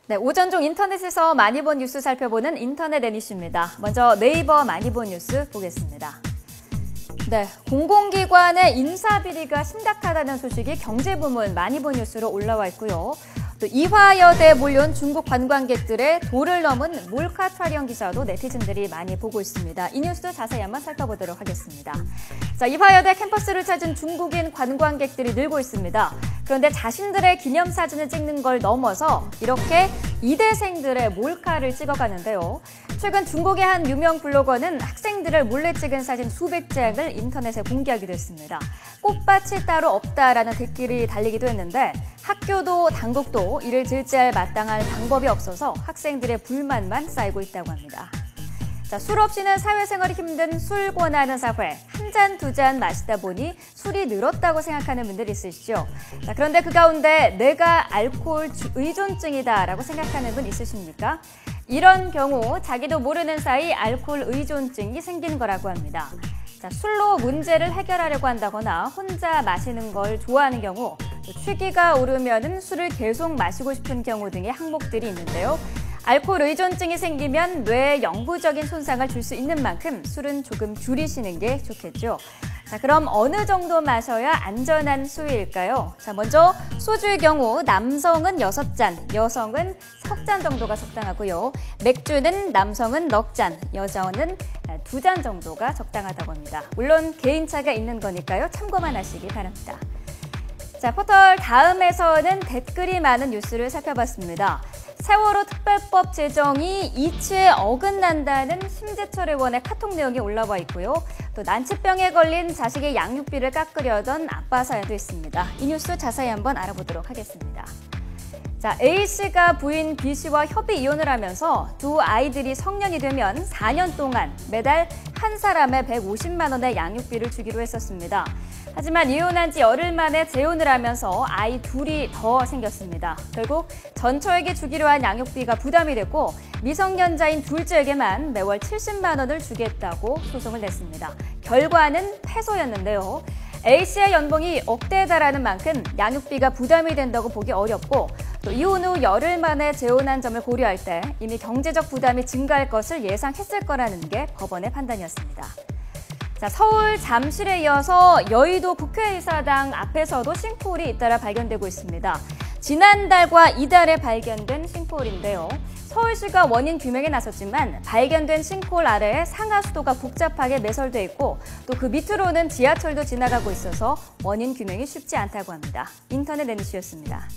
네, 오전 중 인터넷에서 많이 본 뉴스 살펴보는 인터넷 애니쇼입니다. 먼저 네이버 많이 본 뉴스 보겠습니다. 네, 공공기관의 인사비리가 심각하다는 소식이 경제부문 많이 본 뉴스로 올라와 있고요. 또 이화여대에 몰려온 중국 관광객들의 도를 넘은 몰카 촬영 기사도 네티즌들이 많이 보고 있습니다. 이 뉴스 자세히 한번 살펴보도록 하겠습니다. 자, 이화여대 캠퍼스를 찾은 중국인 관광객들이 늘고 있습니다. 그런데 자신들의 기념사진을 찍는 걸 넘어서 이렇게 이대생들의 몰카를 찍어가는데요. 최근 중국의 한 유명 블로거는 학생들을 몰래 찍은 사진 수백 장을 인터넷에 공개하기도 했습니다. 꽃밭이 따로 없다라는 댓글이 달리기도 했는데 학교도 당국도 이를 질지할 마땅한 방법이 없어서 학생들의 불만만 쌓이고 있다고 합니다. 자, 술 없이는 사회생활이 힘든 술 권하는 사회. 한 잔, 두 잔 마시다 보니 술이 늘었다고 생각하는 분들이 있으시죠? 자, 그런데 그 가운데 내가 알코올 의존증이다라고 생각하는 분 있으십니까? 이런 경우 자기도 모르는 사이 알코올 의존증이 생긴 거라고 합니다. 자, 술로 문제를 해결하려고 한다거나 혼자 마시는 걸 좋아하는 경우, 취기가 오르면 술을 계속 마시고 싶은 경우 등의 항목들이 있는데요. 알코올 의존증이 생기면 뇌에 영구적인 손상을 줄 수 있는 만큼 술은 조금 줄이시는 게 좋겠죠. 자, 그럼 어느 정도 마셔야 안전한 수위일까요? 자, 먼저 소주의 경우 남성은 6잔, 여성은 3잔 정도가 적당하고요. 맥주는 남성은 넉 잔, 여자는 2잔 정도가 적당하다고 합니다. 물론 개인차가 있는 거니까요. 참고만 하시기 바랍니다. 자, 포털 다음에서는 댓글이 많은 뉴스를 살펴봤습니다. 세월호 특별법 제정이 이치에 어긋난다는 심재철 의원의 카톡 내용이 올라와 있고요. 또 난치병에 걸린 자식의 양육비를 깎으려던 아빠 사연도 있습니다. 이 뉴스 자세히 한번 알아보도록 하겠습니다. 자, A씨가 부인 B씨와 협의 이혼을 하면서 두 아이들이 성년이 되면 4년 동안 매달 한 사람에 150만 원의 양육비를 주기로 했었습니다. 하지만 이혼한 지 열흘 만에 재혼을 하면서 아이 둘이 더 생겼습니다. 결국 전처에게 주기로 한 양육비가 부담이 됐고 미성년자인 둘째에게만 매월 70만 원을 주겠다고 소송을 냈습니다. 결과는 패소였는데요. A씨의 연봉이 억대에 달하는 만큼 양육비가 부담이 된다고 보기 어렵고 또 이혼 후 열흘 만에 재혼한 점을 고려할 때 이미 경제적 부담이 증가할 것을 예상했을 거라는 게 법원의 판단이었습니다. 자, 서울 잠실에 이어서 여의도 국회의사당 앞에서도 싱크홀이 잇따라 발견되고 있습니다. 지난달과 이달에 발견된 싱크홀인데요. 서울시가 원인 규명에 나섰지만 발견된 싱크홀 아래에 상하수도가 복잡하게 매설돼 있고 또 그 밑으로는 지하철도 지나가고 있어서 원인 규명이 쉽지 않다고 합니다. 인터넷 애니쇼였습니다.